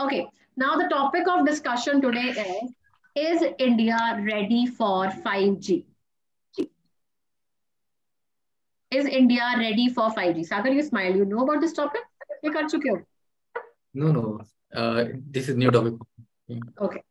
Okay, now the topic of discussion today is India ready for 5G? Is India ready for 5G? Sagar, you smile. You know about this topic? You kar chuke ho? No. This is new topic. Okay.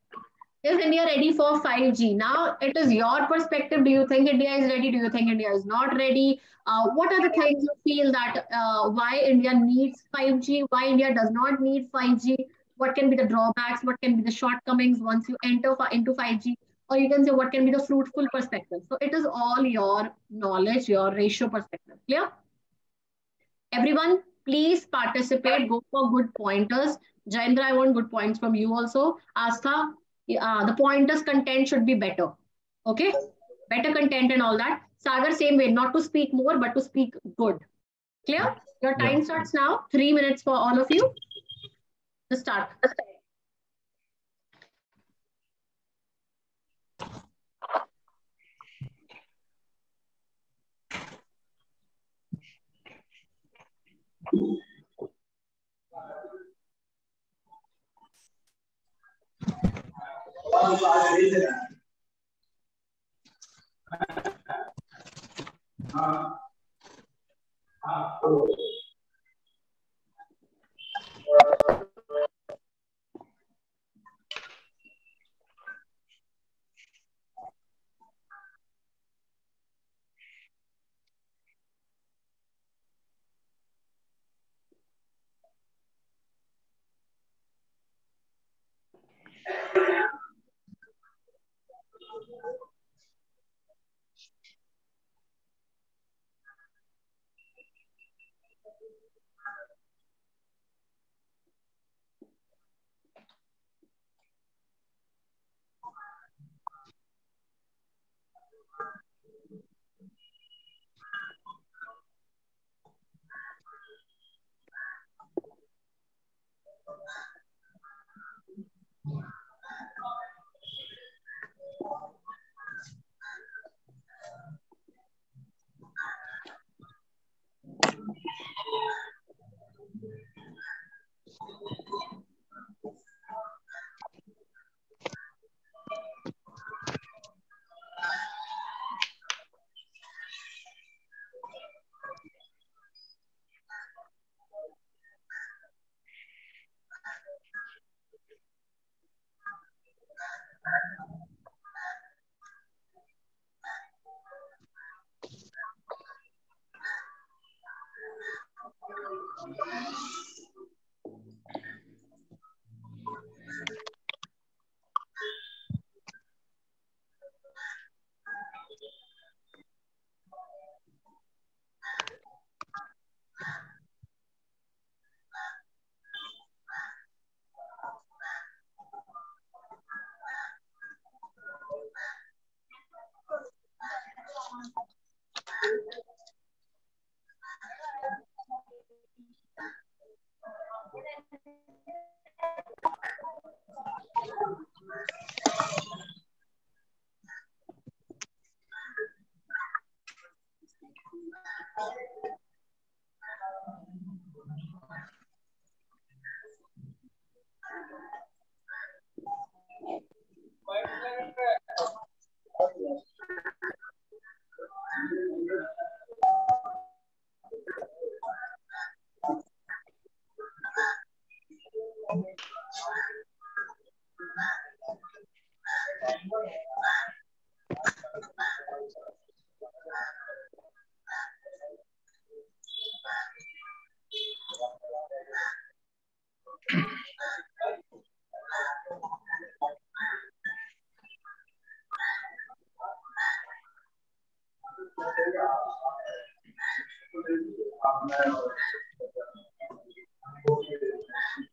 Is India ready for 5G? Now, it is your perspective. Do you think India is ready? Do you think India is not ready? What are the things you feel that why India needs 5G? Why India does not need 5G? What can be the drawbacks? What can be the shortcomings once you enter into 5G? Or you can say what can be the fruitful perspective. So it is all your knowledge, your ratio perspective. Clear? Everyone, please participate. Go for good pointers. Jaindra, I want good points from you also. Astha, the pointers content should be better. Okay? Better content and all that. Sagar, same way, not to speak more, but to speak good. Clear? Your time starts now. 3 minutes for all of you. To start.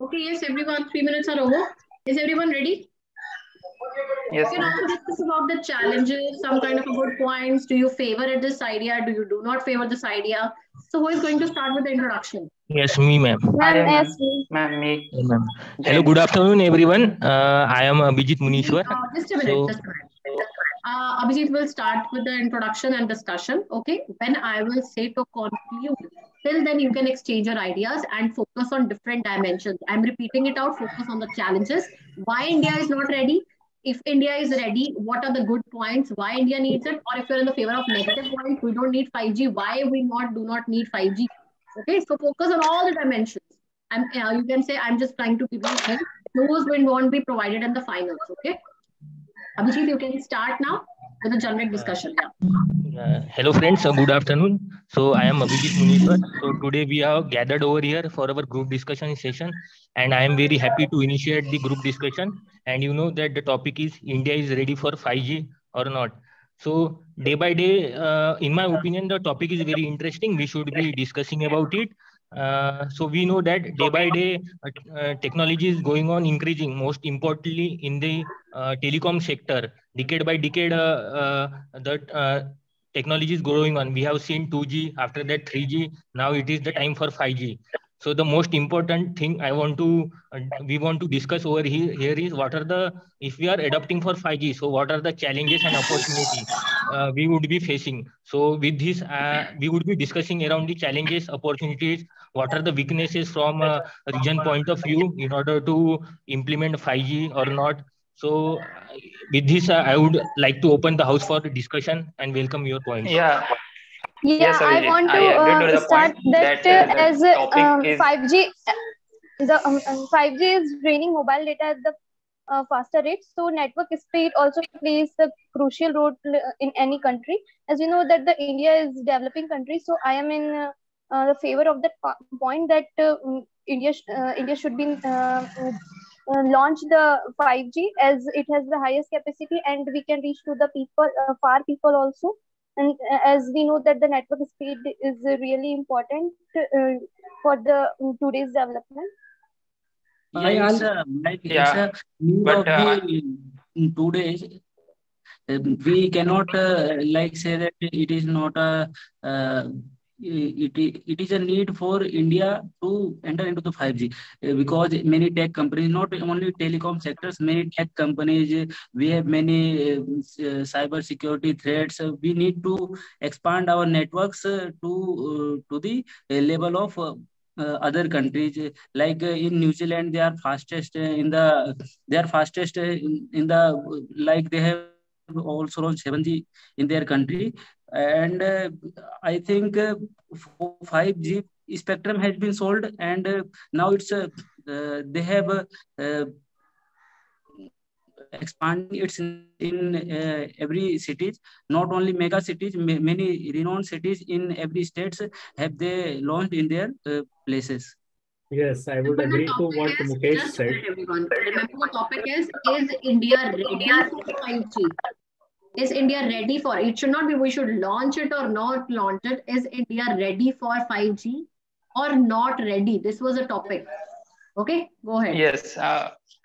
Okay, yes, everyone, 3 minutes are over. Is everyone ready? Yes. You can also discuss about the challenges, some kind of a good points. Do you favor this idea? Do you do not favor this idea? So who is going to start with the introduction? Yes, me, ma'am. Yes, ma'am. Hello, good afternoon, everyone. I am Abhijit Munishwar. Just a minute. Abhijit will start with the introduction and discussion. Okay, when I will say to conclude, Till then, you can exchange your ideas and focus on different dimensions. I'm repeating it out, focus on the challenges. Why India is not ready? If India is ready, what are the good points? Why India needs it? Or if you're in the favor of negative points, we don't need 5G. Why we do not need 5G? Okay, so focus on all the dimensions. You can say, I'm just trying to give you a hint. Those won't be provided in the finals, okay? Abhijit, you can start now with a generic discussion. Hello friends, good afternoon. So I am Abhijit Munishwar. So today we are gathered over here for our group discussion session, and I am very happy to initiate the group discussion. And you know that the topic is India is ready for 5G or not. So day by day, in my opinion, the topic is very interesting. We should be discussing about it. So we know that day by day, technology is going on increasing, most importantly in the telecom sector. Decade by decade, the technology is growing on. We have seen 2G, after that 3G, now it is the time for 5G. So the most important thing we want to discuss over here is what are the, if we are adopting for 5G, so what are the challenges and opportunities we would be facing. So with this, we would be discussing around the challenges, opportunities, what are the weaknesses from a region point of view in order to implement 5G or not. So with this, I would like to open the house for discussion and welcome your points. Yeah. Yeah, yes, I want to start that as 5G, the 5G is draining mobile data at the faster rate. So network speed also plays a crucial role in any country. As you know that the India is developing country, so I am in the favor of that point that India should be launch the 5G as it has the highest capacity and we can reach to the people, far people also. And as we know that the network speed is really important for the today's development. It's a need of the today's. We cannot say that it is not a. It is a need for India to enter into the 5G because many tech companies, not only telecom sectors, many tech companies, we have many cyber security threats. We need to expand our networks to the level of other countries. Like in New Zealand, they are fastest in the. Like they have also launched 7G in their country. And I think 5G spectrum has been sold, and now it's they have expanding its in every cities, not only mega cities, many renowned cities in every states have they launched in their places. Yes, I would agree to what Mukesh said. Everyone, remember the topic is India ready for 5G? Is India ready for it? It should not be we should launch it or not launch it. Is India ready for 5G or not ready? This was a topic. Okay, go ahead. Yes.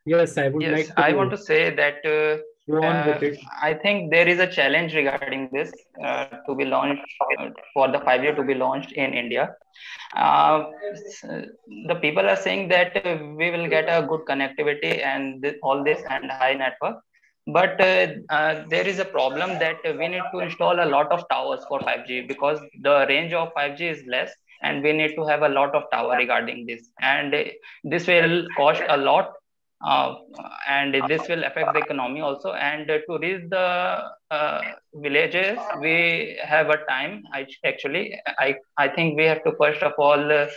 Yes, I would like to. I want to say that I think there is a challenge regarding this to be launched for the 5G to be launched in India. The people are saying that we will get a good connectivity and all this and high network. But there is a problem that we need to install a lot of towers for 5G because the range of 5G is less and we need to have a lot of tower regarding this. And this will cost a lot and this will affect the economy also. And to reach the villages, we have a time. I think we have to first of all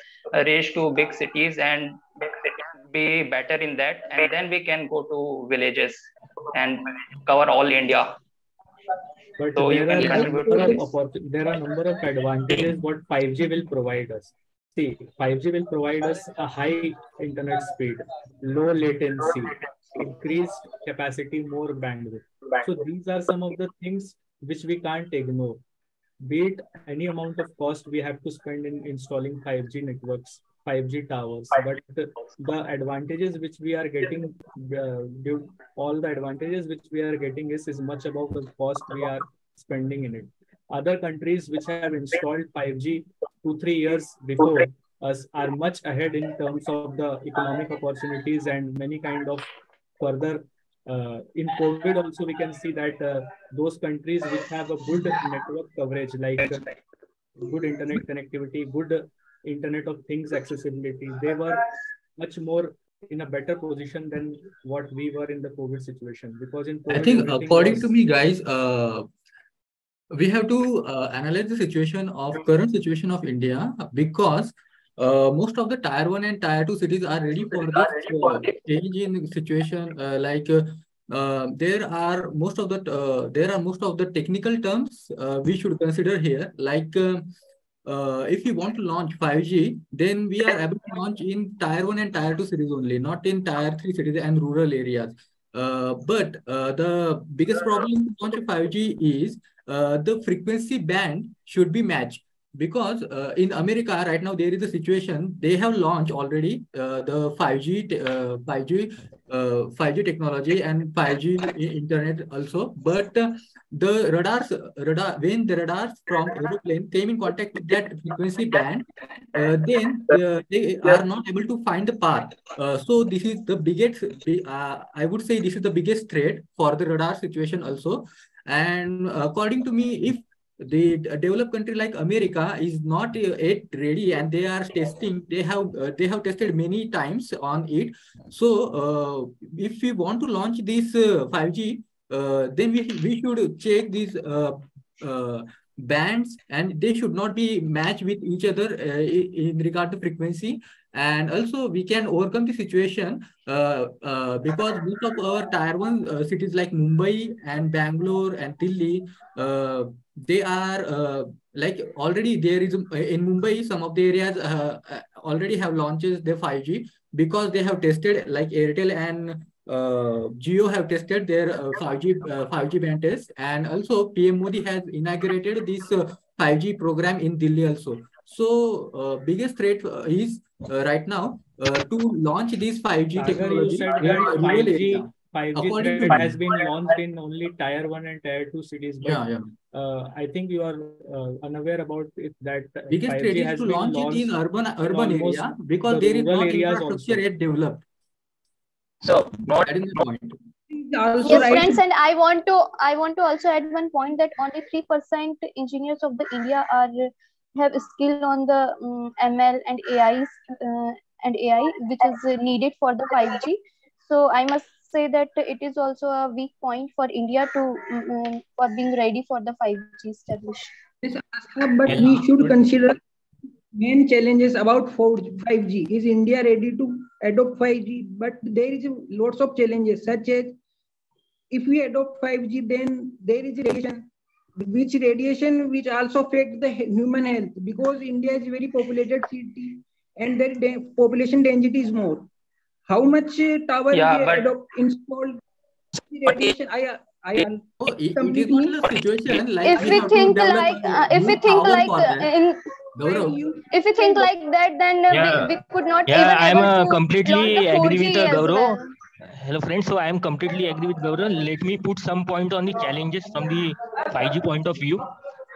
reach to big cities and be better in that. And then we can go to villages and cover all India. But so there are a number of advantages what 5G will provide us. See, 5G will provide us a high internet speed, low latency, increased capacity, more bandwidth. So these are some of the things which we can't ignore. Be it any amount of cost we have to spend in installing 5G networks, 5G towers, but the advantages which we are getting, all the advantages which we are getting is much above the cost we are spending in it. Other countries which have installed 5G 2-3 years before us are much ahead in terms of the economic opportunities and many kind of further. In COVID also we can see that those countries which have a good network coverage, like good internet connectivity, good Internet of Things accessibility, they were much more in a better position than what we were in the COVID situation. Because in COVID, I think according to me, guys, we have to analyze the situation of current situation of India, because most of the tier 1 and tier 2 cities are ready for this change in situation. There are most of the technical terms we should consider here. Like if we want to launch 5G, then we are able to launch in tier 1 and tier 2 cities only, not in tier 3 cities and rural areas. But the biggest problem to launch 5G is the frequency band should be matched, because in America right now there is a situation, they have launched already the 5G technology and 5G internet also, but the when the radars from aeroplane came in contact with that frequency band, then they are not able to find the path. So this is the biggest, I would say this is the biggest threat for the radar situation also. And according to me, if the developed country like America is not yet ready and they are testing, they have tested many times on it. So if we want to launch this 5G, then we should check these bands, and they should not be matched with each other in regard to frequency. And also we can overcome the situation because most of our tier 1 cities like Mumbai and Bangalore and Delhi, they are like already there is in Mumbai, some of the areas already have launches their 5G, because they have tested, like Airtel and Jio have tested their 5G band test. And also PM Modi has inaugurated this 5G program in Delhi also. So biggest threat is right now to launch this 5G technology in rural area. 5G thread has been launched in only tier 1 and tier 2 cities, but I think you are unaware about it, that biggest threat is to launch it in urban area, because there is not infrastructure yet developed. So that is the point. Yes, friends, and I want to also add one point, that only 3% engineers of the India have skill on the ML and AI, which is needed for the 5G. So I must say that it is also a weak point for India to for being ready for the 5G established. Yes, but we should consider main challenges about 5G. Is India ready to adopt 5G? But there is lots of challenges, such as if we adopt 5G, then there is radiation which also affects the human health, because India is a very populated city and their population density is more. How much tower we adopt installed radiation? It is not a situation like if we think like that, then we could not even I'm completely agree with Gaurav. Well. Hello friends, so I am completely agree with Gaurav. Let me put some point on the challenges from the 5G point of view.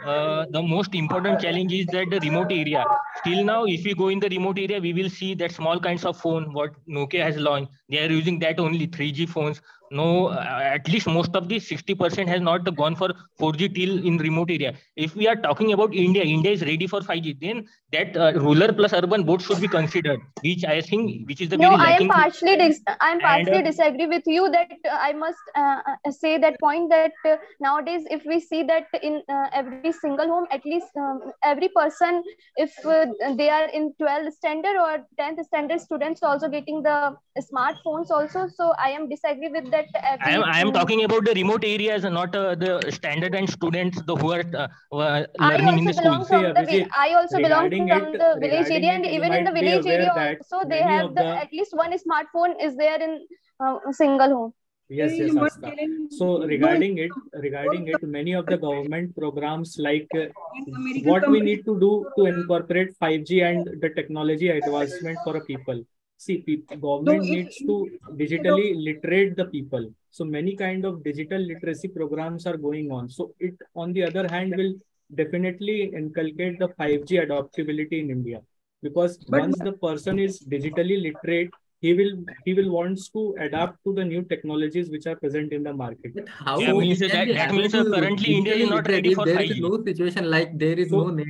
The most important challenge is that the remote area. Till now, if we go in the remote area, we will see that small kinds of phone what Nokia has launched. They are using that only 3G phones. No, at least most of the 60% has not gone for 4G till in remote area. If we are talking about India is ready for 5G. Then that rural plus urban both should be considered, which I think which is the very lacking. I am partially disagree with you, that I must say that point, that nowadays if we see that in every single home, at least every person, if they are in 12th standard or 10th standard, students also getting the smartphones also. So I am disagree with that. I am talking about the remote areas and not the standard and students who are learning in the schools. I also belong from the village area, and even in the village area also they have at least one smartphone is there in a single home. Yes, Asta. So regarding it, many of the government programs, like what we need to do to incorporate 5G and the technology advancement for a people. See, government needs to digitally literate the people. So many kind of digital literacy programs are going on. So it, on the other hand, will definitely inculcate the 5G adoptability in India, because once the person is digitally literate, he will wants to adapt to the new technologies which are present in the market. But how that means currently India is not ready for 5G. There is no situation like there is no net.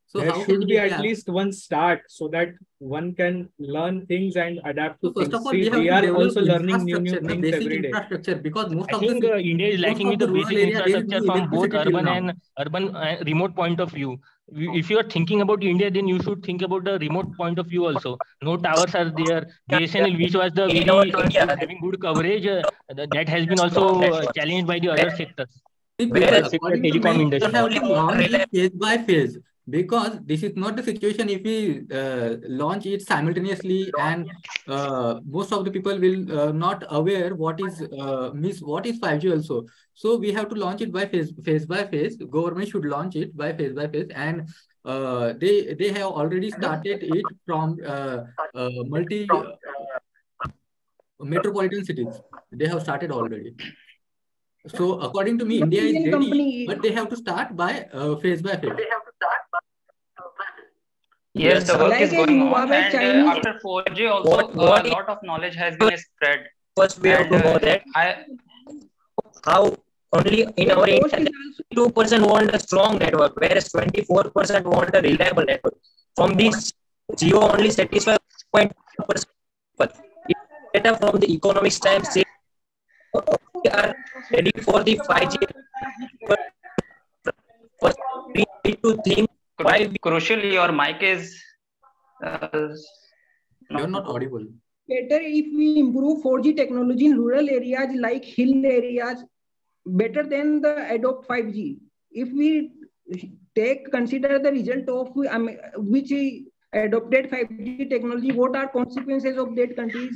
So there should be at least one start so that one can learn things and adapt to first things. of all, See, we are also learning new things basic every day. Infrastructure, because most I of think India is lacking with the basic infrastructure from both urban and remote point of view. If you are thinking about India, then you should think about the remote point of view also. No towers are there. BSNL, which was the very having good coverage, that has been also challenged by the other sectors. Telecom industry. We have to launch it phase by phase, because this is not the situation if we launch it simultaneously, and most of the people will not aware what is what is 5G also. So we have to launch it by phase by phase. Government should launch it by phase, and they have already started it from multi metropolitan cities. They have started already. So according to me, India is ready, but they have to start by phase by phase. Yes, the work is going on, and after 4G also a lot of knowledge has been spread. First, we have to know that how only in our India 2% want a strong network, whereas 24% want a reliable network. From this, Jio only satisfies 0.2%. But data from the Economics Times say we are ready for the 5G. First, we need to think. Crucially, your mic is you're not audible. Better if we improve 4G technology in rural areas like hill areas, better than the adopt 5G. If we consider the result of which adopted 5G technology, what are consequences of that countries,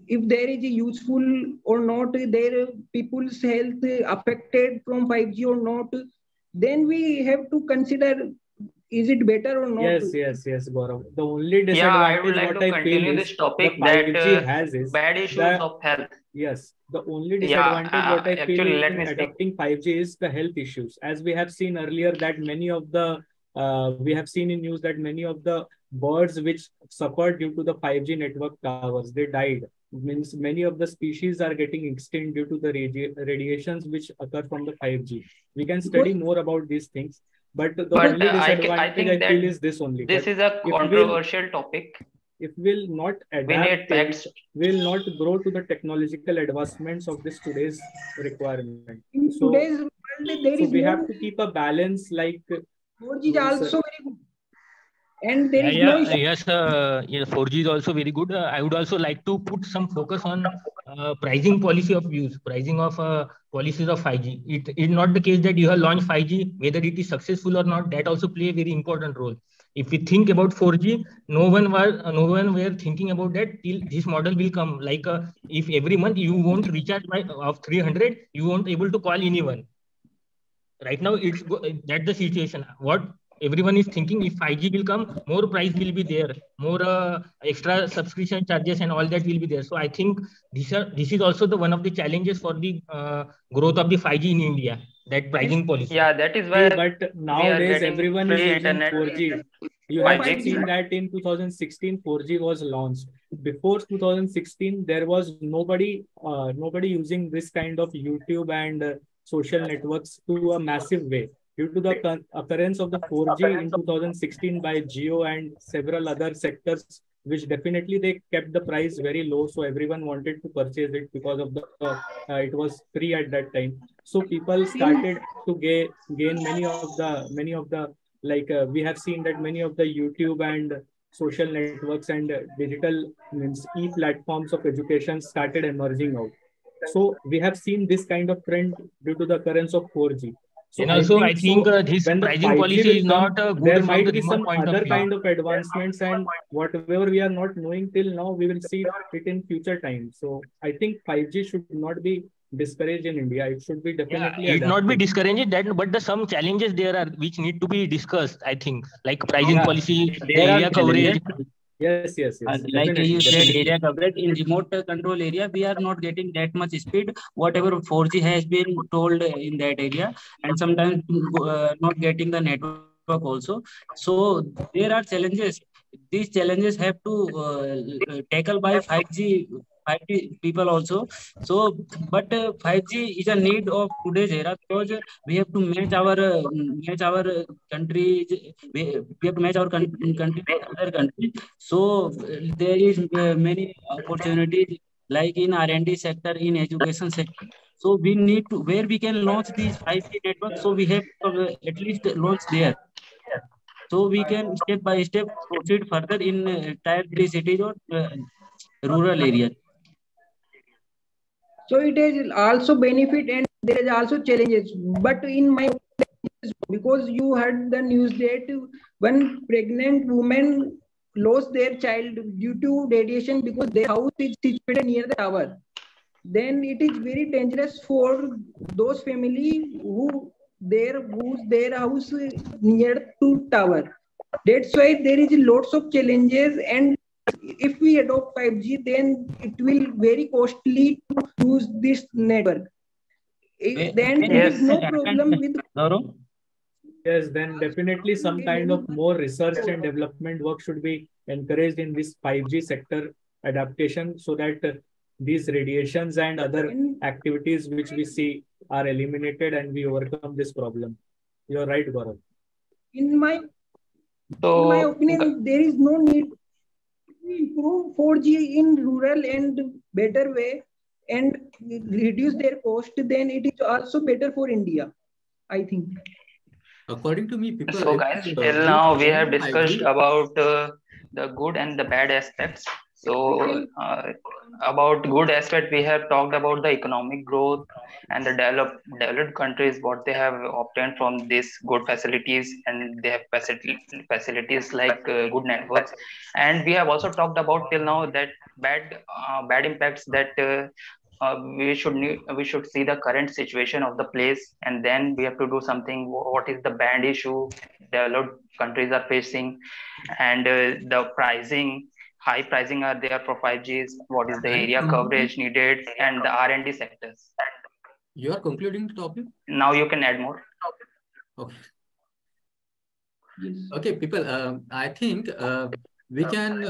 if there is a useful or not, their people's health affected from 5G or not, then we have to consider, is it better or not? Yes, Gaurav. The only disadvantage I feel this topic the 5G has is bad issues of health. Yes, the only disadvantage what I feel in adopting 5G is the health issues. As we have seen earlier that many of the, we have seen in news that many of the birds which suffered due to the 5G network towers, they died. Means many of the species are getting extinct due to the radiations which occur from the 5G. We can study more about these things. But the only disadvantage I feel is this only. This is a controversial topic. If we'll not adapt, we'll not grow to the technological advancements of this today's requirement. So, today's world, we have to keep a balance, like 4G is also very good. And there is yes, 4G is also very good. I would also like to put some focus on pricing policy of use, pricing of policies of 5G. It is not the case that you have launched 5G, whether it is successful or not, that also play a very important role. If we think about 4G, no one were thinking about that till this model will come. Like if every month you won't recharge of 300, you won't able to call anyone. Right now, that's the situation. What everyone is thinking, if 5G will come, more price will be there, more extra subscription charges and all that will be there. So I think this is also one of the challenges for the growth of the 5G in India, that pricing policy. Yeah, that is where. But nowadays everyone is using 4G. You have seen that in 2016 4G was launched. Before 2016 there was nobody using this kind of YouTube and social networks to a massive way. Due to the occurrence of the 4G in 2016 by Jio and several other sectors, which definitely they kept the price very low, so everyone wanted to purchase it because of the it was free at that time. So people started to gain many of the like we have seen that many of the YouTube and social networks and digital e-platforms of education started emerging out. So we have seen this kind of trend due to the occurrence of 4G. So and also, I think this pricing policy is not good. There might be some other kind of advancements, and whatever we are not knowing till now, we will see it in future times. So I think 5G should not be discouraged in India. It should be definitely. It not be discouraged, but some challenges there are which need to be discussed. I think like pricing policy, area coverage. Yes. Like you said, area coverage in remote control area, we are not getting that much speed. Whatever 4G has been told in that area, and sometimes not getting the network also. So there are challenges. These challenges have to tackle by 5G 5G people also. So, but 5G is a need of today's era because we have to match our country. We have to match our country with other countries. So there is many opportunities like in R&D sector, in education sector. So we need to where we can launch these 5G networks. So we have to at least launch there. So we can step by step proceed further in tier 3 cities or rural areas. So it is also benefit and there is also challenges. But in my opinion, because you heard the news that one pregnant woman lost their child due to radiation because their house is situated near the tower. Then it is very dangerous for those family whose their house near to tower. That's why there is lots of challenges, and if we adopt 5G, then it will very costly to use this network. Then there is no problem with. Yes, then definitely some kind of more research and development work should be encouraged in this 5G sector adaptation so that these radiations and other activities which we see are eliminated and we overcome this problem. You're right, Gaurav. In my opinion, there is no need to improve 4G in rural and better way and reduce their cost. Then it is also better for India, I think. According to me, people. So guys, till now we have discussed about the good and the bad aspects. So about good aspect, we have talked about the economic growth and the developed countries, what they have obtained from these good facilities, and they have facilities like good networks. And we have also talked about till now that bad impacts that we should see the current situation of the place, and then we have to do something. What is the band issue developed countries are facing, and the high pricing are there for 5Gs. What is the area coverage needed, and the R&D sectors. You are concluding the topic? Now you can add more. Okay. Okay, people. I think we can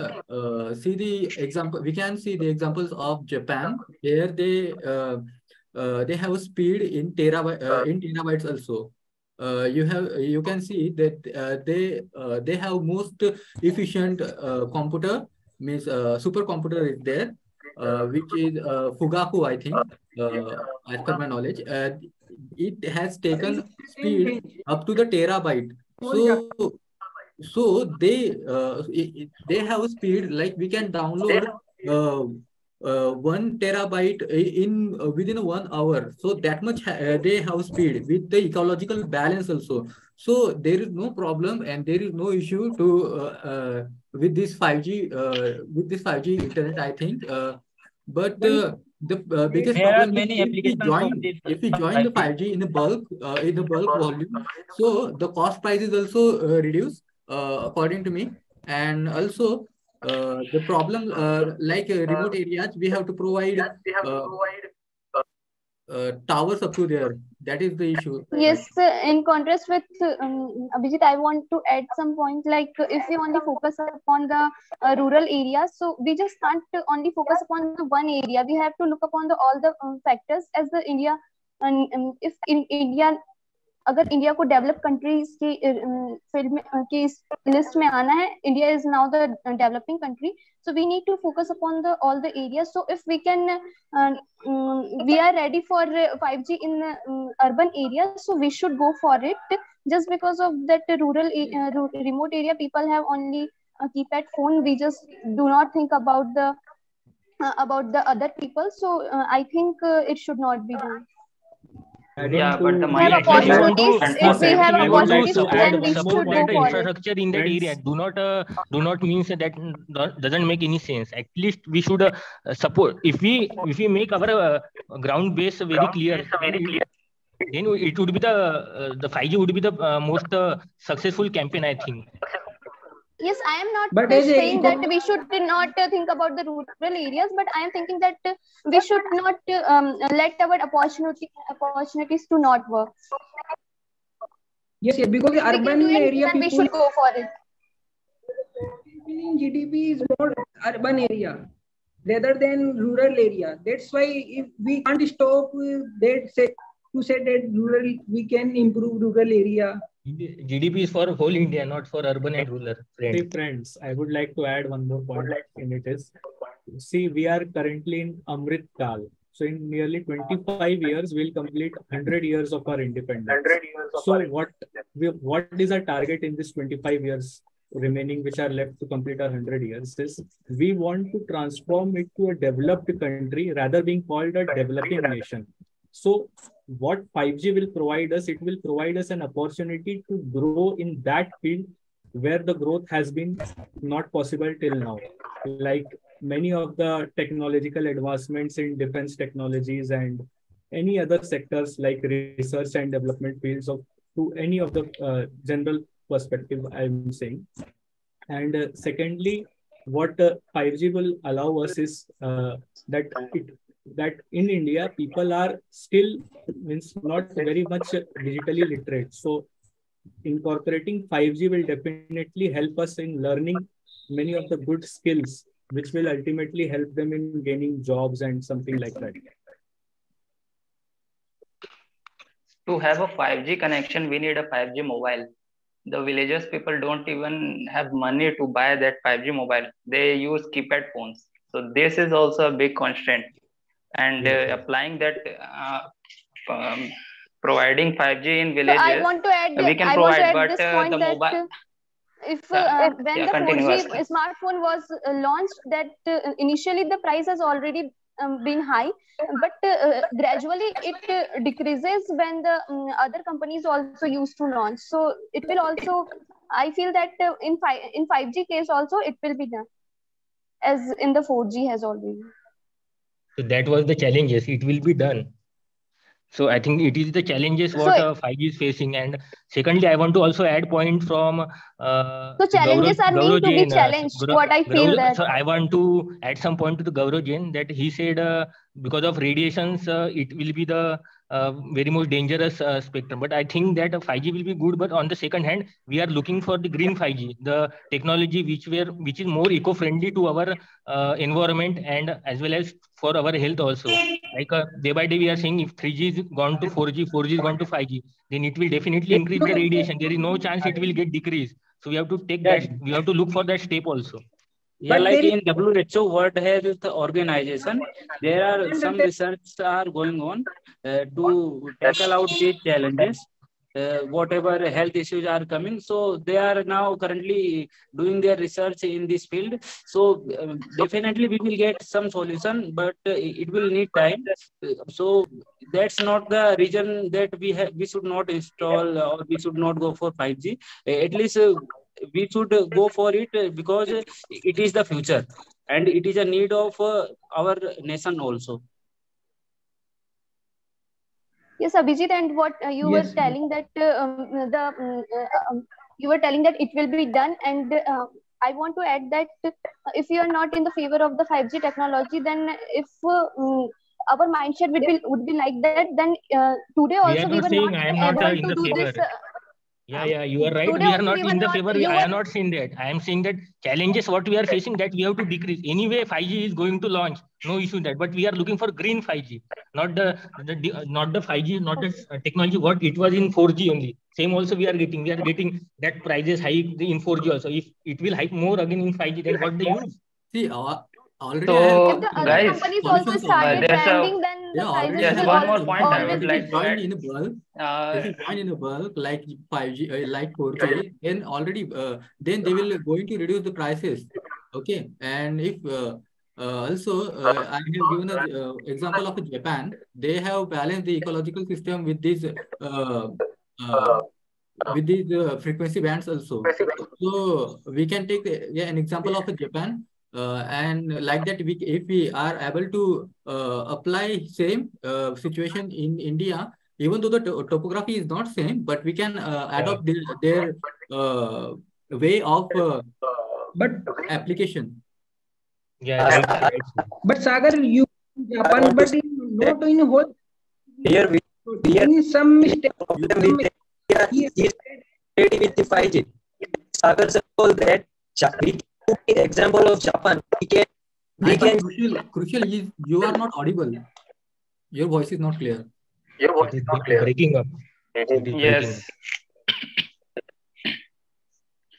see the example. We can see the examples of Japan, where they have a speed in terabytes also. You can see that they have most efficient computer, means supercomputer is there, which is Fugaku, I think, as per my knowledge. It has taken speed up to the terabyte. So they have a speed like we can download 1 terabyte in within 1 hour. So that much they have speed with the ecological balance also. So there is no problem and there is no issue to with this 5G internet, I think. But the biggest problem is if we join the 5G in the bulk volume, so the cost price is also reduced, according to me. And also the problem like remote areas, we have to provide towers up to there. That is the issue. Yes, in contrast with Abhijit, I want to add some points. Like if we only focus upon the rural areas, so we just can't only focus upon the one area. We have to look upon all the factors as the India. And if in India, अगर India को develop countries की field में की list में आना है, India is now the developing country, so we need to focus upon all the areas. So if we can we are ready for 5G in urban areas, so we should go for it. Just because of that rural remote area people have only a keypad phone, we just do not think about the other people. So I think it should not be done. Yeah, but the money if we have opportunities, then we should go for infrastructure in that area. Do not means that doesn't make any sense. At least we should support. If we make our ground base very clear, then it would be the 5G would be the most successful campaign, I think. Yes, I am not saying that we should not think about the rural areas, but I am thinking that we should not let our opportunities to not work. Yes, because the urban area people, we should go for it. GDP is more urban area. rather than rural area. That's why if we can't stop that to say that rural, we can improve rural area. GDP is for whole India, not for urban and rural. See, friends, I would like to add one more point in it is, see, we are currently in Amrit Kal. So in nearly 25 years, we'll complete 100 years of our independence. So what is our target in this 25 years remaining, which are left to complete our 100 years, is we want to transform it to a developed country rather being called a developing nation. So what 5G will provide us, it will provide us an opportunity to grow in that field where the growth has been not possible till now. Like many of the technological advancements in defense technologies and any other sectors like research and development fields of to any of the general perspective I'm saying. And secondly, what 5G will allow us is that in India, people are still not very much digitally literate. So incorporating 5G will definitely help us in learning many of the good skills, which will ultimately help them in gaining jobs and something like that. To have a 5G connection, we need a 5G mobile. The villagers people don't even have money to buy that 5G mobile. They use keypad phones. So this is also a big constraint. And applying that, providing 5G in villages, so I want to add, we can provide, but the mobile. If when the 4G smartphone was launched, that initially the price has already been high, but gradually it decreases when the other companies also used to launch. So it will also, I feel that in 5G case also it will be done as in the 4G has already. So that was the challenge. Yes, it will be done. So I think it is the challenges what 5G is facing. And secondly, I want to also add point from so challenges are meant to be challenged. What I feel that. So I want to add some point to the Gaurav Jain that he said because of radiations, it will be the very most dangerous spectrum. But I think that 5G will be good. But on the second hand, we are looking for the green 5G, the technology which is more eco-friendly to our environment and as well as for our health also. Like day by day, we are saying if 3G is gone to 4G, 4G is gone to 5G, then it will definitely increase the radiation. There is no chance it will get decreased. So we have to take that. We have to look for that step also. Yeah, like in WHO, World Health Organization, there are some research are going on to tackle out these challenges, whatever health issues are coming. So they are now currently doing their research in this field. So definitely we will get some solution, but it will need time. So that's not the reason that we should not install or we should not go for 5G. At least we should go for it because it is the future and it is a need of our nation also. Yes, Abhijit, and what you were telling that you were telling that it will be done, and I want to add that if you are not in the favor of the 5G technology, then if our mindset would be like that, then today also we were not able to do this. Yeah, you are right. We are not in the favor. I am not saying that. I am saying that challenges what we are facing that we have to decrease. Anyway, 5G is going to launch. No issue that. But we are looking for green 5G, not the 5G, not the technology what it was in 4G only. Same also we are getting. We are getting that prices hike in 4G also. If it will hike more again in 5G, then what the use? See, already so guys, companies also started branding, then yes, one more point I would like to add. In a bulk, if you join in a bulk like 5G, like 4G, then already then they will going to reduce the prices. Okay, and if also I have given an example of Japan. They have balanced the ecological system with these frequency bands also. So we can take an example of Japan. And like that, if we are able to apply same situation in India, even though the topography is not same, but we can adopt their way of application. Yeah, right. But Sagar, you Japan, but not in whole. Here in some mistake. He is ready with the 5G. Sagar told that example of Japan, we can Crucial is you are not audible. Your voice is not clear. It is breaking up. Yes.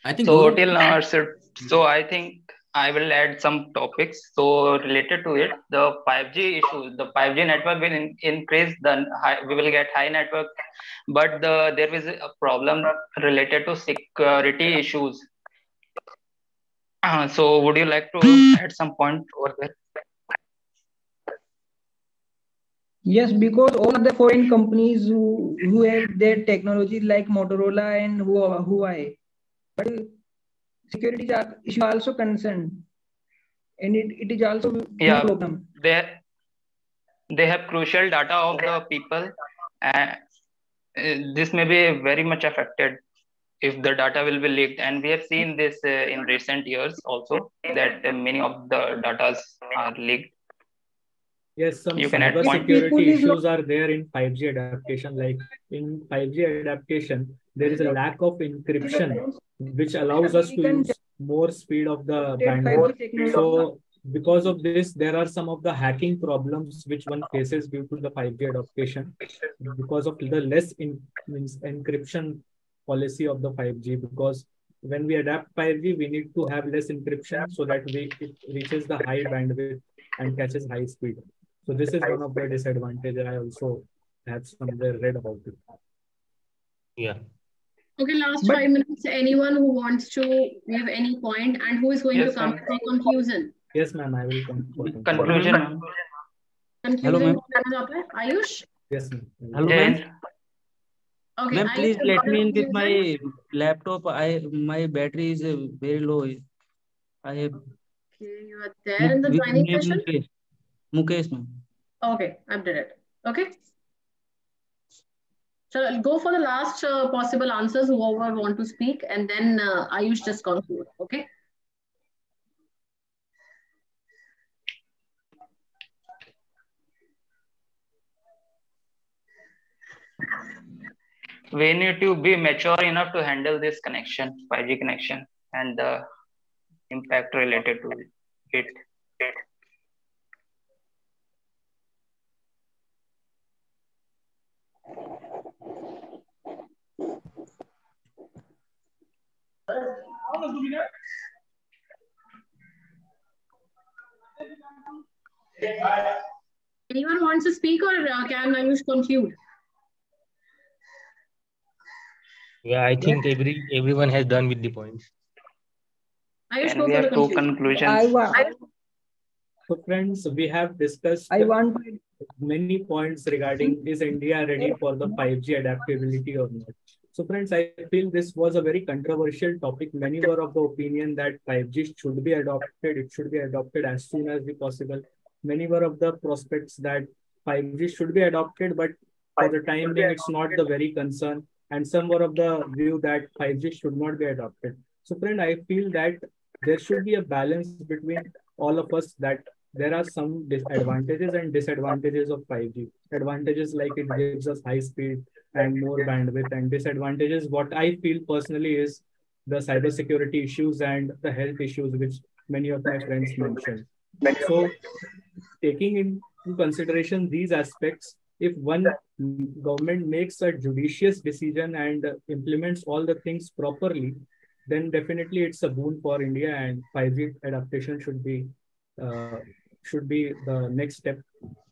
I think so till now, so I think I will add some topics. So related to it, the 5G issue, the 5G network will increase. We will get high network, but there is a problem related to security issues. So would you like to add some point over there? Yes, because all the foreign companies who have their technology like Motorola and Huawei, but security issue also concerned, and it is also a problem. They have crucial data of the people, and this may be very much affected if the data will be leaked. And we have seen this in recent years also, that many of the data are leaked. Yes, some cyber security issues are there in 5G adaptation. Like in 5G adaptation, there is a lack of encryption, which allows us to use more speed of the bandwidth. So because of this, there are some of the hacking problems which one faces due to the 5G adaptation, because of the less encryption policy of the 5G. Because when we adapt 5G, we need to have less encryption so that it reaches the high bandwidth and catches high speed. So this is one of the disadvantages. I also have somewhere read about it. Yeah. Okay, last 5 minutes. Anyone who wants to give any point and who is going to come to a conclusion? Yes, ma'am. I will come to conclusion. Hello, ma'am. Ayush? Yes, ma'am. Hello, ma'am. Okay, ma'am, please let me in with my laptop. My battery is very low. I have. Okay, you are there in the joining session? Mukesh, ma'am. Okay, I've did it. Okay. So I'll go for the last possible answers, whoever want to speak, and then Ayush just conclude. Okay. We need to be mature enough to handle this connection, 5G connection, and the impact related to it. Anyone wants to speak, or can Ayush conclude? Yeah, I think everyone has done with the points. Ayush, we have two conclusions. So friends, we have discussed many points regarding is India ready for the 5G adaptability or not. So friends, I feel this was a very controversial topic. Many were of the opinion that 5G should be adopted. It should be adopted as soon as possible. Many were of the prospects that 5G should be adopted, but for the time being, it's not the very concern. And some were of the view that 5G should not be adopted. So friend, I feel that there should be a balance between all of us, that there are some advantages and disadvantages of 5G. Advantages like it gives us high speed and more bandwidth, and disadvantages, what I feel personally, is the cybersecurity issues and the health issues, which many of my friends mentioned. So taking into consideration these aspects, if one government makes a judicious decision and implements all the things properly, then definitely it's a boon for India, and 5G adaptation should be the next step,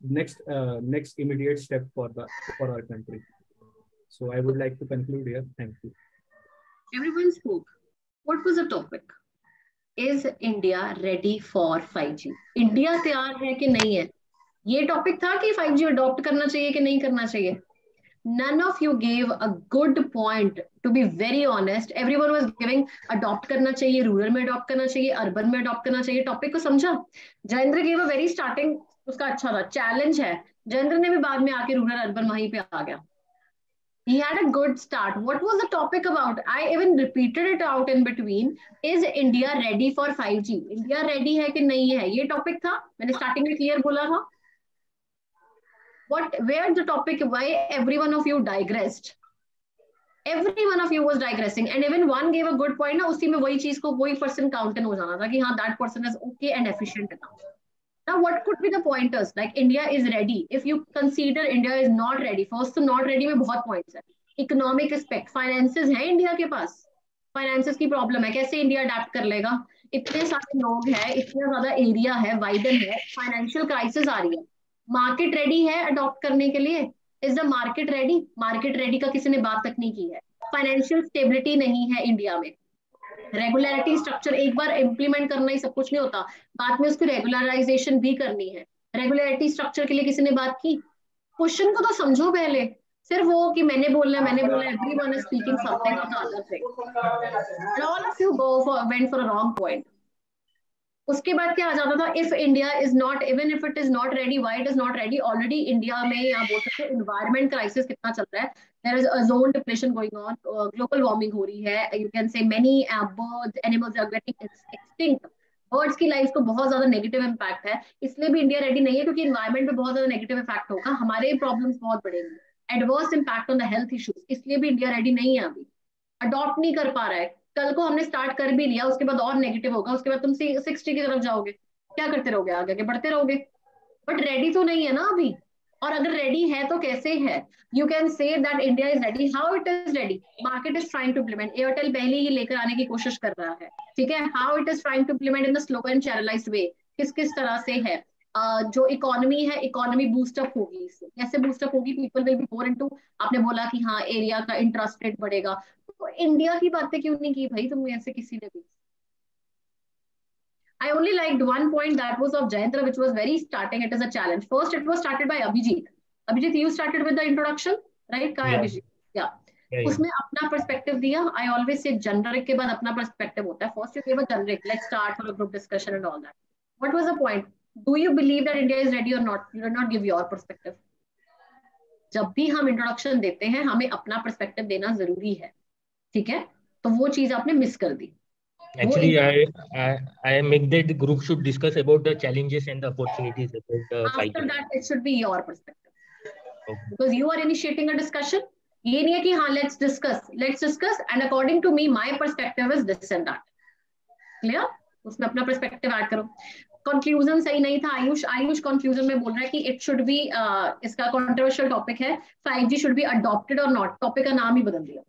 next immediate step for our country. So I would like to conclude here. Thank you. Everyone spoke. What was the topic? Is India ready for 5G? India तैयार है कि नहीं है? ये topic था कि 5G adopt करना चाहिए कि नहीं करना चाहिए? None of you gave a good point. To be very honest, everyone was giving adopt करना चाहिए, rural में adopt करना चाहिए, urban में adopt करना चाहिए. Topic को समझा? Jayendra gave a very starting, उसका अच्छा था. Challenge है. Jayendra ने भी बाद में आके rural urban वहीं पे आ गया. He had a good start. What was the topic about? I even repeated it out in between. Is India ready for 5G? India ready है कि नहीं है? ये topic था. मैंने starting में clear बोला था. Where the topic? Why every one of you digressed? Every one of you was digressing, and even one gave a good point. ना उसी में वही चीज को वही person count in हो जाना था कि हाँ that person is okay and efficient enough. Now, what could be the pointers? Like India is ready. If you consider India is not ready, first तो not ready में बहुत points है. Economic aspect, finances है India के पास. Finances की problem है. कैसे India adapt कर लेगा? इतने सारे लोग हैं, इतना ज़्यादा एरिया है, वाइडन है, फाइनेंशियल क्राइसिस आ रही है. मार्केट रेडी है अडॉप्ट करने के लिए? Is the market ready? Market ready का किसी ने बात तक नहीं की है. फाइनेंशियल स्टेबिलिटी नहीं है इंडिया में. रेगुलरिटी स्ट्रक्चर एक बार इंप्लीमेंट करना ही सब कुछ नहीं होता, बाद में उसकी रेगुलराइजेशन भी करनी है. रेगुलरिटी स्ट्रक्चर के लिए किसी ने बात की? क्वेश्चन को तो समझो पहले. सिर्फ वो कि मैंने बोला everyone is speaking something on the other thing and all of you went for a wrong point. उसके बाद क्या आ जाता था? If India is not, even if it is not ready, why it is not ready? Already India में या बोल सकते हैं एनवायरमेंट क्राइसिस कितना चल रहा है. There is ozone depletion going on, global warming हो रही है. You can say many birds animals are getting extinct. Birds की लाइफ को बहुत ज्यादा नेगेटिव इम्पैक्ट है. इसलिए भी इंडिया रेडी नहीं है क्योंकि एनवायरमेंट पे बहुत ज्यादा नेगेटिव इफेक्ट होगा, हमारे प्रॉब्लम्स बहुत बढ़ेंगे, adverse impact on the health issues. इसलिए भी इंडिया रेडी नहीं है, अभी अडॉप्ट नहीं कर पा रहा है. कल को हमने स्टार्ट कर भी लिया, उसके बाद और नेगेटिव होगा, उसके बाद तुम 60 की तरफ जाओगे, क्या करते रहोगे? आगे आगे बढ़ते रहोगे. बट रेडी तो नहीं है ना अभी. और अगर रेडी है तो कैसे है? You can say that India is ready. How it is ready? Market is trying to implement. Airtel पहले ही लेकर आने की कोशिश कर रहा है, ठीक है. How it is trying to implement in the slow and channelized way. किस किस तरह से है? जो इकोनॉमी है, इकोनॉमी बूस्टअप होगी. इससे कैसे बूस्टअप होगी? People will be more into. आपने बोला कि हाँ एरिया का इंटरेस्ट रेट बढ़ेगा, तो इंडिया की बातें क्यों नहीं की भाई तुम ऐसे किसी ने भी? I only liked one point, that was of Jayendra, which was very starting. It is a challenge. First, it was started by Abhijit. Abhijit, you started with the introduction, right? Kya Abhijit? Yeah. उसमें अपना perspective दिया. I always say generic के बाद अपना perspective होता है. First, you gave a generic. Let's start for a group discussion and all that. What was the point? Do you believe that India is ready or not? You did not give your perspective. जब भी हम introduction देते हैं, हमें अपना perspective देना जरूरी है, ठीक है. तो वो चीज आपने मिस कर दी. Actually, I make that the group should discuss about the challenges and the opportunities about the 5G. After that, it should be your perspective. Okay. Because you are initiating a discussion. ये नहीं है कि हाँ let's discuss and according to me my perspective is this and that. Clear? उसमें अपना perspective add करो. Conclusion सही नहीं था. आयुष conclusion में बोल रहा है कि it should be इसका controversial topic है, 5G should be adopted or not. Topic का नाम ही बदल दिया,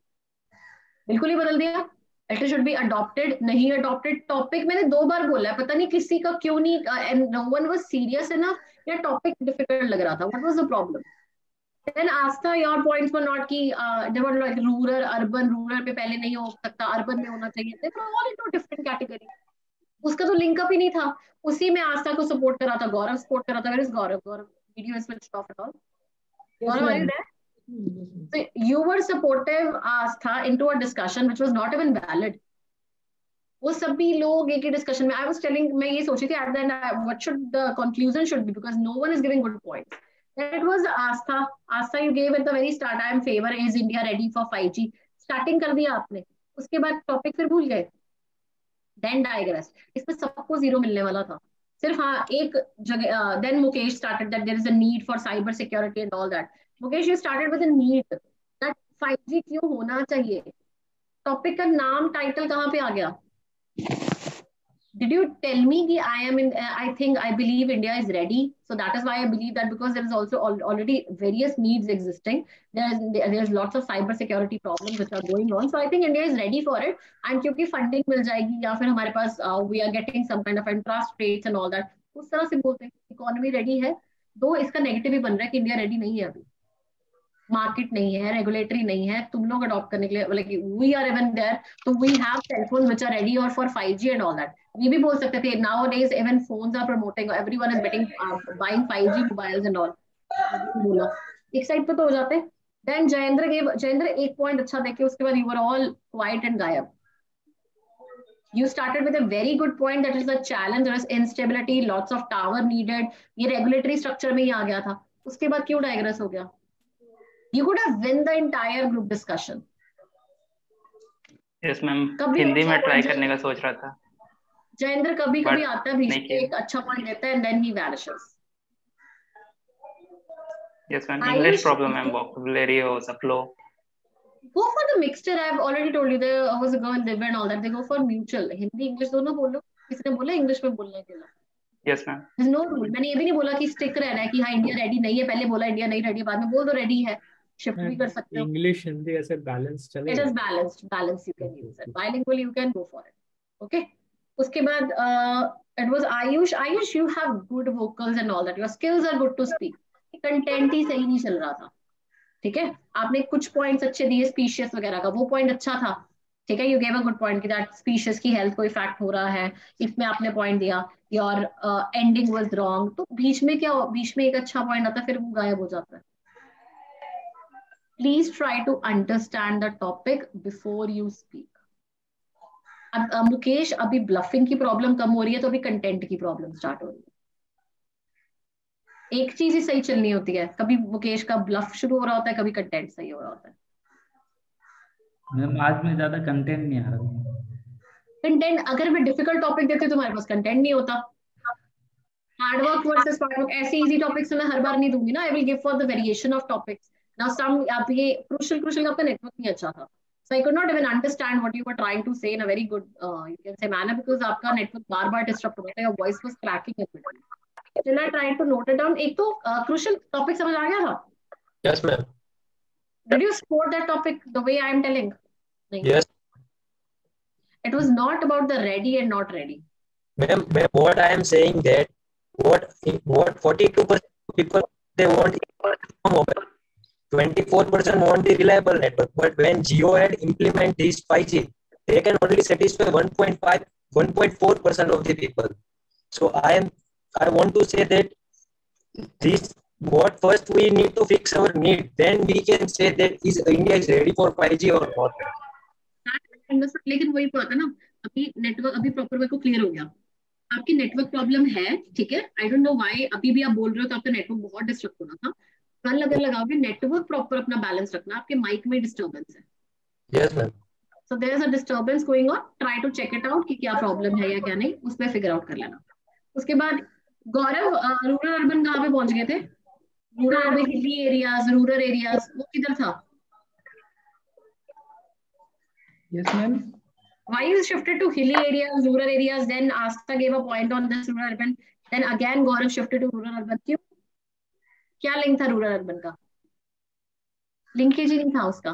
बिल्कुल ही बदल दिया. It should be adopted, नहीं adopted. टॉपिक मैंने 2 बार बोला है, पता नहीं किसी का क्यों नहीं, and no one was serious enough, या टॉपिक डिफिकल्ट लग रहा था. What was the problem? Then Astha, your points were not कि they were like rural, urban, rural पे पहले नहीं हो सकता, urban में होना चाहिए. They were all into different category. उसका तो लिंक अप ही नहीं था. उसी में आस्था को सपोर्ट करा था, गौरव सपोर्ट करा था. Where is Gaurav? Video is switched off at all. Gaurav, are you there? So you were supportive, Astha, into a discussion which was not even valid. वो सभी लोग एक ही discussion में. I was telling, मैं ये सोची थी at the end what should the conclusion should be, because no one is giving good points. Then it was Astha. Astha, you gave at the very start, I am favor, is India ready for 5G? Starting कर दिया आपने, उसके बाद topic फिर भूल गए. Then digress. इसमें सबको 0 मिलने वाला था. सिर्फ हाँ एक जगह. Then Mukesh started that there is a need for cyber security and all that. Mukesh, you started with a need that 5G क्यों होना चाहिए. टॉपिक का नाम, टाइटल कहाँ पे आ गया? Did you tell me कि I think I believe India is ready, so that is why I believe that, because there is also already various needs existing. There's lots of cyber security problems which are going on, so I think India is ready for it. And क्योंकि funding मिल जाएगी या फिर हमारे पास we are getting some kind of interest rates and all that, उस तरह से बोलते हैं इकोनॉमी रेडी है. दो इसका नेगेटिव ही बन रहा है कि इंडिया रेडी नहीं है अभी. मार्केट नहीं है, रेगुलेटरी नहीं है, तुम लोग अडॉप्ट करने के लिए, like we are even there, तो we have telephone which are ready और for 5G and all that. ये भी बोल सकते थे nowadays even phones are promoting, everyone is getting buying 5G mobiles and all. बोला एक साइड पे तो हो जाते. देन जयेंद्र एक पॉइंट अच्छा देखे, उसके बाद you were all quiet and गायब. You started with a very good point, that is the challenge, there is instability, lots of tower needed. ये regulatory structure में ही आ गया था. उसके बाद क्यों digress हो गया? You could have win the entire group discussion. Yes ma'am, Hindi में ट्राई करने का सोच रहा था. जयेंद्र कभी आता है, बीच में एक अच्छा पॉइंट देता है and then he vanishes. Yes ma'am, English problem ma'am, vocabulary was a flow. Go for the mixture. I've already told you there was a girl, Divya and all that. They go for mutual. Hindi English दोनों बोलो. किसी ने बोला English में बोलने के लिए? Yes ma'am. No rule. मैंने ये भी नहीं बोला कि स्टिक रहना है कि हाँ इंडिया रेडी नहीं है, पहले बोला इंडिया नहीं रेडी, बाद में बोल दो रेडी है, शिफ्ट भी कर सकते हो। इंग्लिश हिंदी ऐसे बैलेंस चलेगा। It is balanced, balance you can use it, bilingual you can go for it. Okay, उसके बाद it was Ayush. Ayush you have good vocals and all that, your skills are good to speak, content ही सही नहीं चल रहा था। ठीक है, आपने कुछ पॉइंट्स अच्छे दिए स्पीशियस वगैरह का, वो पॉइंट अच्छा था। ठीक है, you gave a good point कि दैट स्पीशियस की हेल्थ को इफेक्ट हो रहा है, इसमें आपने पॉइंट दिया। योर एंडिंग वाज रॉन्ग, तो बीच में क्या, बीच में एक अच्छा पॉइंट आता है फिर वो गायब हो जाता है। Please try to understand the topic before you speak. अब मुकेश, अभी ब्लफिंग की प्रॉब्लम कम हो रही है तो अभी कंटेंट की प्रॉब्लम स्टार्ट हो रही है। एक चीज ही सही चलनी होती है, कभी मुकेश का ब्लफ शुरू हो रहा होता है, कभी कंटेंट सही हो रहा होता है। मैम आज में ज्यादा कंटेंट नहीं आ रहा। कंटेंट, अगर मैं डिफिकल्ट टॉपिक देती हूँ तो हमारे पास कंटेंट नहीं होता। हार्डवर्क वर्सेस हार्डवर्क, ऐसे इजी टॉपिक्स मैं हर बार नहीं दूंगी ना, I will give for the variation of topics. Now some, आप ये क्रूशियल आपका नेटवर्क नहीं अच्छा था, so I could not even understand what you were trying to say in a very good you can say manner, because आपका network बार बार disturb हो रहा था, your voice was cracking a bit. Then I tried to note it down. एक तो crucial topic समझ आ गया था? Yes ma'am. Did you support that topic the way I am telling? नहीं. Yes. It was not about the ready and not ready. Ma'am, what I am saying that what 42% people they want mobile, 24% want the reliable network, but when Jio had implement this 5G, they can only satisfy 1.4% of the people. So I want to say that this, what first we need to fix our need, then we can say that is India is ready for 5G or not. लेकिन वही बात है ना, अभी network अभी proper way को clear हो गया, आपकी नेटवर्क प्रॉब्लम है, ठीक है, आई डोंट नो व्हाई अभी भी आप बोल रहे हो, तो आपका नेटवर्क बहुत डिस्टर्ब हो रहा था। कल अगर लगाओगे नेटवर्क प्रॉपर अपना बैलेंस रखना, आपके माइक में डिस्टर्बेंस है। Yes ma'am. So there is a disturbance going on, try to check it out कि क्या प्रॉब्लम है या क्या नहीं, उस पर फिगर आउट कर लेना। उसके बाद गौरव, रूरल अर्बन कहाँ पे पहुंच गए थे? Rural urban, hilly areas, rural areas, वो किधर था? Yes ma'am. Why you shifted to hilly areas, rural areas, then Asta gave a point on this rural urban, then again Gaurav shifted to rural urban. क्यों? क्या link था rural urban का? Linkage ही नहीं था उसका,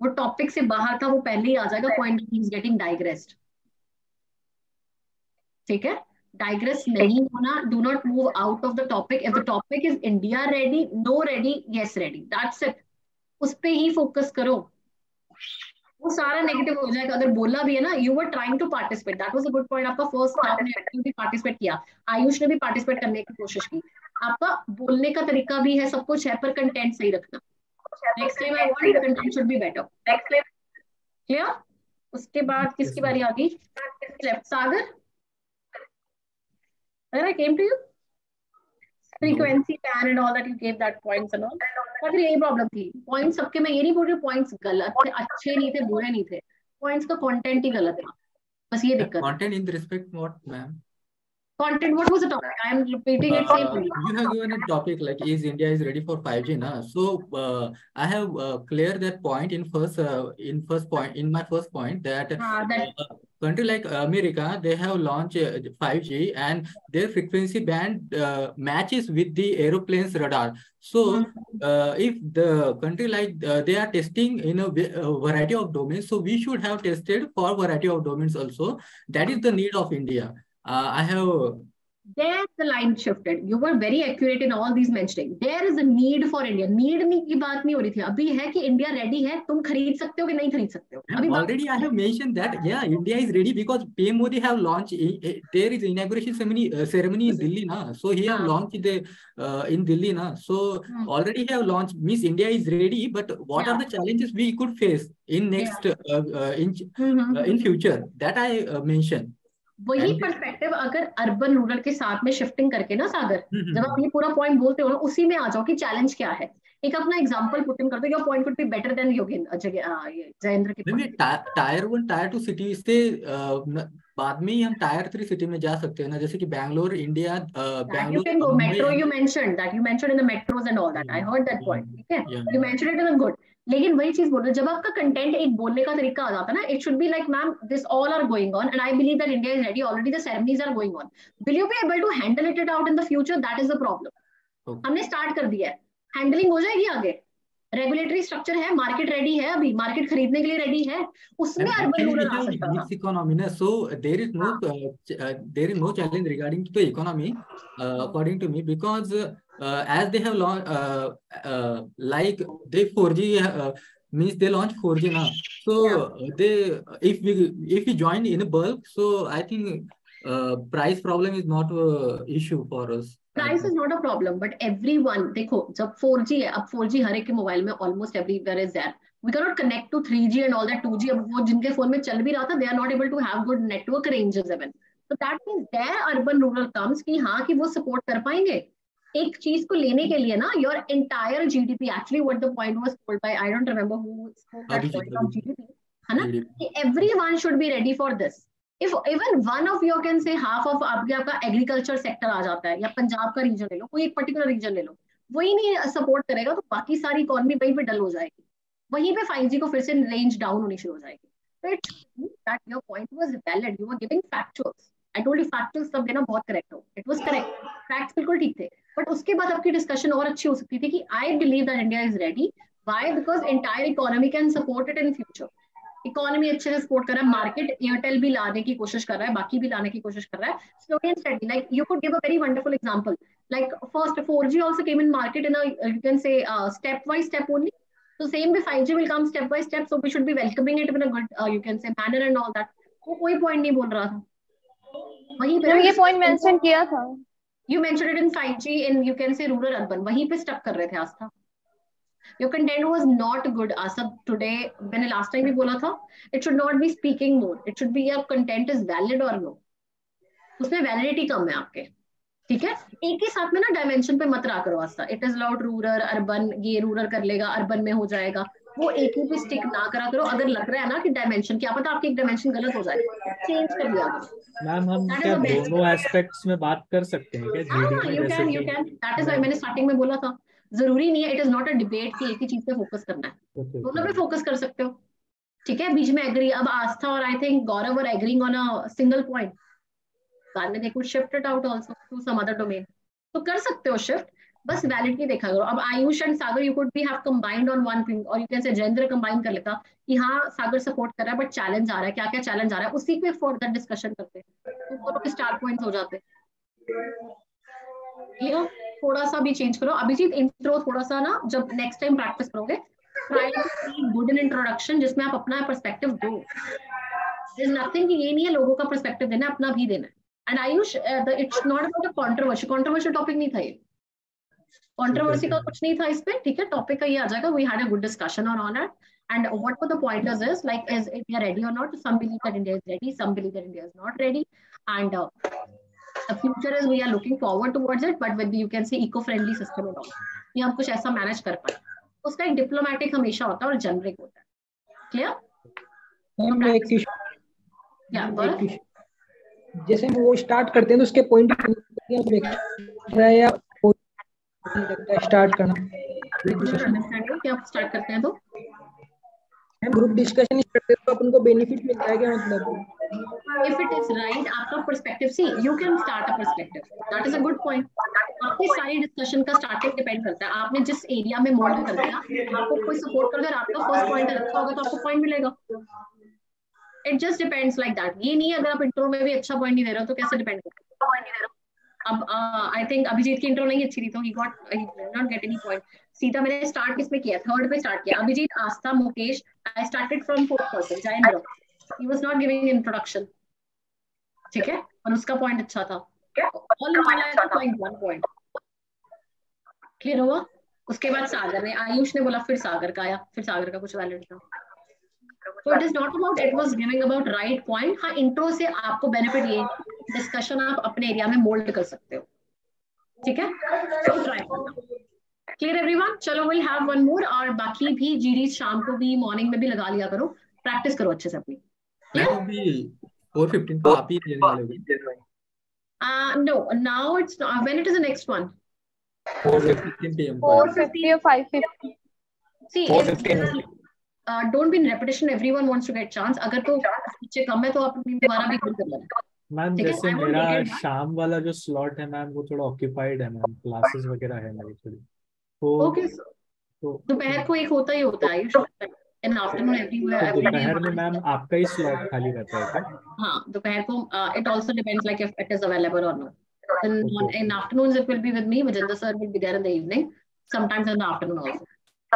वो टॉपिक से बाहर था, वो पहले ही आ जाएगा, पॉइंट इज गेटिंग डाइग्रेस्ड। ठीक है, डाइग्रेस नहीं होना, do not move out of the topic. If the topic is India ready, no ready, yes ready, that's it, उस पे ही फोकस करो, वो सारा नेगेटिव हो जाएगा। अगर बोला भी है ना, you were trying to participate, that was a good point, आपका फर्स्ट हाफ में भी पार्टिसिपेट किया, आयुष ने भी पार्टिसिपेट करने की कोशिश की, आपका बोलने का तरीका भी है, सब कुछ है, पर कंटेंट सही रखना। Next time I want the content should be better. Clear? उसके बाद किसकी बारी आ गई? Left, Sagar, when I came to you, frequency ban and all that, you gave that points and all, पर यही प्रॉब्लम थी, पॉइंट्स सबके, मैं ये नहीं बोल रही हूँ पॉइंट्स गलत थे, अच्छे नहीं थे, बुरे नहीं थे, पॉइंट्स का कंटेंट ही गलत था, बस ये दिक्कत। Content in the respect what, ma'am? Content, what was the topic? I am repeating it same only. You have given a topic like is India is ready for 5G na? So I have cleared that point in my first point that country like America, they have launched 5G and their frequency band matches with the aeroplane's radar. So if the country like they are testing in a variety of domains, so we should have tested for variety of domains also. That is the need of India. I have. There the line shifted. You were very accurate in all these mentioning. There is a need for India. Need नहीं की बात नहीं हो रही थी. अभी है कि India ready है. तुम खरीद सकते हो कि नहीं खरीद सकते हो. अभी already I have mentioned that yeah, India is ready because PM Modi have launched. There is inauguration ceremony in Delhi na. So he have launched the in Delhi na. So already have launched. Means India is ready. But what are the challenges we could face in next in future? That I mentioned. वही perspective अगर urban rural के साथ में shifting करके ना सागर, जब आप ये पूरा पॉइंट बोलते हो ना, उसी में आ जाओ कि चैलेंज क्या है, एक अपना एग्जांपल पुट इन कर दो, your point could be better than Yogendra Jayendra के पॉइंट। टायर 1 टायर 2 सिटी से बाद में ही हम टायर 3 सिटी में जा सकते हैं ना, जैसे कि Bangalore, India, Bangalore, metro, you mentioned in the metros and all that, I heard that point, ठीक है, you mentioned it in a good, लेकिन वही चीज बोल रहे, जब आपका कंटेंट एक बोलने का तरीका आ जाता है ना, it should be like ma'am this all are going on and I believe that India is ready, already the ceremonies are going on, will you be able to handle it out in the future, that is the problem. हमने start कर दिया है, handling हो जाएगी आगे, regulatory structure है, market ready है, अभी मार्केट खरीदने के लिए रेडी है, उसमें अर्बन रूरल आ सकता है। Mixed economy, na, so there is no challenge regarding to the economy, according to me, because as they have launched like they 4G means they launch 4G now, so they if we join in a bulk, so I think price problem is not issue for us. Price is not a problem, but everyone, देखो जब 4G है, अब 4G हर एक के mobile में almost everywhere is there. We cannot connect to 3G and all that 2G. अब वो जिनके फोन में चल भी रहा था, they are not able to have good network ranges even. So that means there urban rural comes कि हाँ कि वो support कर पाएंगे एक चीज को लेने के लिए ना, your entire GDP, actually what the point was told by, I don't remember who spoke that point of GDP, है ना, कि everyone should be ready for this. If even one of you can say half of आपका agriculture sector आ जाता है, या पंजाब का reason ले लो, कोई एक पर्टिकुलर रीजन ले लो, वही नहीं सपोर्ट करेगा तो बाकी सारी इकोनॉमी वहीं पे डल हो जाएगी, वहीं पे 5G को फिर से रेंज डाउन होनी शुरू हो जाएगी। तो it that your point was valid, you were giving factuals, I told you factuals सब देना बहुत करेक्ट हो, इट वाज करेक्ट, फैक्ट्स बिल्कुल ठीक थे, बट उसके बाद आपकी डिस्कशन और अच्छी हो सकती थी कि आई believe that India is ready, why, because entire economy can support it in future, economy अच्छे से सपोर्ट कर रहा है, मार्केट एयरटेल भी लाने की कोशिश कर रहा है, बाकी भी लाने की कोशिश कर रहा है, slowly and steadily, like you could give a very wonderful example, like first 4G also came in market in a, you can say step by step only, so same way 5G will come step by step, so we should be welcoming it in a good you can say manner and all that. वो कोई point नहीं बोल रहा था, वहीं पे ये point mention किया था, you mentioned it in 5G in you can say rural urban, वहीं पे स्टक कर रहे थे आस्था, your content was not good Asa today, मैंने last time भी बोला था, it should not be speaking more, it should be your content is valid or no, उसमें वैलिडिटी कम है आपके, ठीक है, एक ही साथ में ना डायमेंशन पे मत रहा करो Aastha, it is about rural urban, ये रूरल कर लेगा अर्बन में हो जाएगा, वो एक ही पे स्टिक ना करा करो, अगर लग रहा है ना कि डायमेंशन, क्या पता आपकी एक डायमेंशन गलत हो जाए, चेंज कर दिया करो। मैम हम क्या दोनों एस्पेक्ट्स में बात कर सकते हैं क्या जीडी में, जैसे you can, that is why मैंने स्टार्टिंग में बोला था, जरूरी नहीं है, it is not a debate कि एक ही चीज पे फोकस करना है, दोनों पे फोकस कर सकते हो, ठीक है, बीच में एग्री, अब आस्था और I think Gaurav are agreeing on a single point, बाद में they could shift it out also to some other domain, तो कर सकते हो शिफ्ट, बस वैलिडिटी देखा करो। अब Ayush and Sagar you could be have combined on one thing, और you can say Jayendra combine कर लेता कि हाँ सागर सपोर्ट कर रहा है बट चैलेंज आ रहा है, क्या क्या चैलेंज आ रहा है, उसी पे फर्दर डिस्कशन करते, तो दोनों स्टार पॉइंट्स हो जाते, थोड़ा सा भी चेंज करो। अभिजीत इंट्रो थोड़ा सा ना जब नेक्स्ट टाइम प्रैक्टिस करोगे, try to be good in introduction, जिसमें आप अपना पर्सपेक्टिव दो, देयर इज नथिंग कि ये नहीं है लोगों का पर्सपेक्टिव देना, अपना भी देना है। And Ayush it's not about a controversial topic नहीं था ये, कंट्रोवर्सी का कुछ नहीं था इस पे, ठीक है, टॉपिक का ये आ जाएगा, we had a good discussion on it, and what were the pointers is like, is India ready or not? Some believe that India is ready, some believe that India is not ready, and the future is we are looking forward towards it, but with the, you can say eco-friendly system and all, ये हम कुछ ऐसा manage कर पाए, उसका एक diplomatic हमेशा होता है और जेनरिक होता है, क्लियर? जैसे हम वो स्टार्ट करते हैं तो उसके पॉइंट स्टार्ट करना, क्या स्टार्ट करते हैं तो ग्रुप डिस्कशन करते हैं तो अपन को बेनिफिट मिलता है क्या, मतलब if it is right आपका perspective, see you can start a perspective, that is a good point, आपकी सारी डिस्कशन का स्टार्टिंग डिपेंड करता है, आपने जिस एरिया में मोल्ड कर दिया, आपको कोई सपोर्ट कर दे, आपका फर्स्ट पॉइंट अच्छा होगा तो आपको पॉइंट मिलेगा, it just depends like that, ये नहीं है अगर आप इंट्रो में भी अच्छा पॉइंट नहीं दे रहे हो तो कैसे डिपेंड करता है। अब आई थिंक अभिजीत की इंट्रो नहीं अच्छी थी तो ही नॉट गेट एनी पॉइंट। सीधा मैंने स्टार्ट किस पे किया, थर्ड पे स्टार्ट किया, Abhijeet, Aastha, Mukesh, I started from fourth person, Jayendra, he was not giving introduction, ठीक है, और उसका पॉइंट अच्छा था, all in point one point clear हुआ। उसके बाद सागर ने, आयुष ने बोला, फिर सागर का आया, फिर सागर का कुछ वैलिड था, तो it is not about, it was giving about right point. हाँ, इंट्रो से आपको बेनिफिट ये, डिस्कशन आप अपने एरिया में मोल्ड कर सकते हो, ठीक है, तो ट्राई करना, क्लियर एवरीवन। चलो विल हैव वन मोर, और बाकी भी जीडी शाम को भी मॉर्निंग में भी लगा लिया करो, प्रैक्टिस करो अच्छे से अपनी, क्लियर। 4:15 को आप ही देने वाले हो? No, now it's when it is the next one, 4:15 PM 4:50 or 5:50, See, don't be in repetition. Everyone wants to get chance. अगर तो बच्चे कम है तो आप दोबारा भी कर लेना. मैम जैसे मेरा शाम वाला जो स्लॉट है मैम वो थोड़ा ऑक्यूपाइड है मैम, क्लासेस वगैरह है मेरी थोड़ी. तो दोपहर को एक होता ही होता है. In afternoon everywhere. दोपहर में मैम आपका ही स्लॉट खाली रहता है क्या? हाँ, दोपहर को it also depends like if it is available or not. In afternoons it will be with me. Vijender sir will be there in the evening. Sometimes in the afternoon also.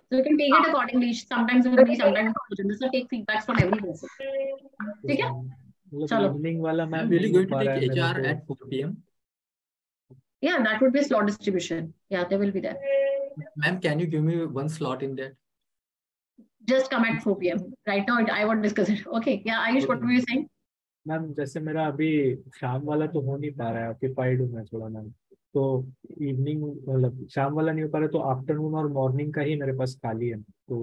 So you can take it accordingly. Sometimes with me, sometimes with Vijender sir. Take feedbacks from every person. ठीक है? चलो. Evening वाला ma'am really going to take HR at 4 p.m. Yeah, that would be a slot distribution. Yeah, they will be there. Ma'am, can you give me one slot in that? Just come at 4 p.m. Right now, I won't discuss it. Okay. Yeah, Ayush, what were you saying? Ma'am जैसे मेरा अभी शाम वाला तो हो नहीं पा रहा है, ऑक्यूपाइड हूँ मैं थोड़ा मैम. तो इवनिंग मतलब शाम वाला नहीं हो पा रहा, तो आफ्टरनून और मॉर्निंग का ही मेरे पास खाली है. तो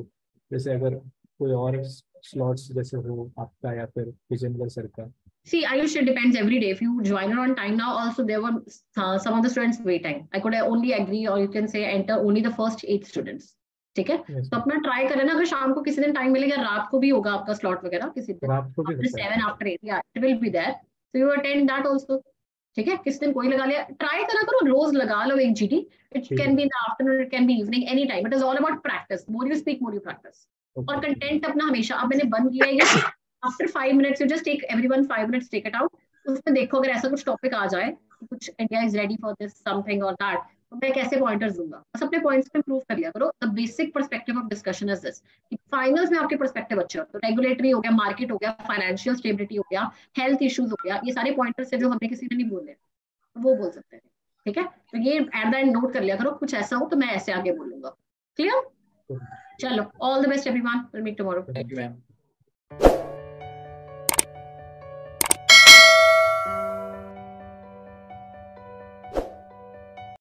जैसे अगर कोई और स्लॉट्स जैसे हो आपका या फिर विजेंद्र सर का. See, Ayush, it depends every day. If you join it on time now, also there were some of the students waiting. I could only agree, or you can say enter only the first 8 students. ठीक है? तो अपना try करें ना. अगर शाम को किसी दिन टाइम मिलेगा, रात को भी होगा आपका स्लॉट वगैरह किसी दिन. After 7, after 8, yeah, it will be there. So you attend that also. ठीक है? किस दिन कोई लगा लिया, ट्राई करा करो, रोज लगा लो एक GT. It can be in the afternoon, it can be evening, any time. It is all about practice. More you speak, more you practice. और कंटेंट अपना हमेशा, अब मैंने बंद किया है ये. After 5 minutes, you just take everyone 5 minutes, take it out. उसमें देखो अगर ऐसा कुछ टॉपिक आ जाए, कुछ India is ready for this something or that, तो मैं कैसे पॉइंटर्स दूंगा. बस अपने पॉइंट्स पे इंप्रूव कर लिया करो. The basic perspective of discussion is this कि फाइनल्स में आपके पर्सपेक्टिव अच्छे हो. तो रेगुलेटरी हो गया, मार्केट हो गया, फाइनेंशियल स्टेबिलिटी हो गया, हेल्थ इश्यूज हो गया, ये सारे पॉइंटर्स है जो हमें किसी ने नहीं बोले, वो बोल सकते हैं. ठीक है? तो ये एट द एंड नोट कर लिया करो. कुछ ऐसा हो तो मैं ऐसे आगे बोलूंगा. क्लियर? चलो, all the best everyone. Will meet tomorrow. Thank you ma'am.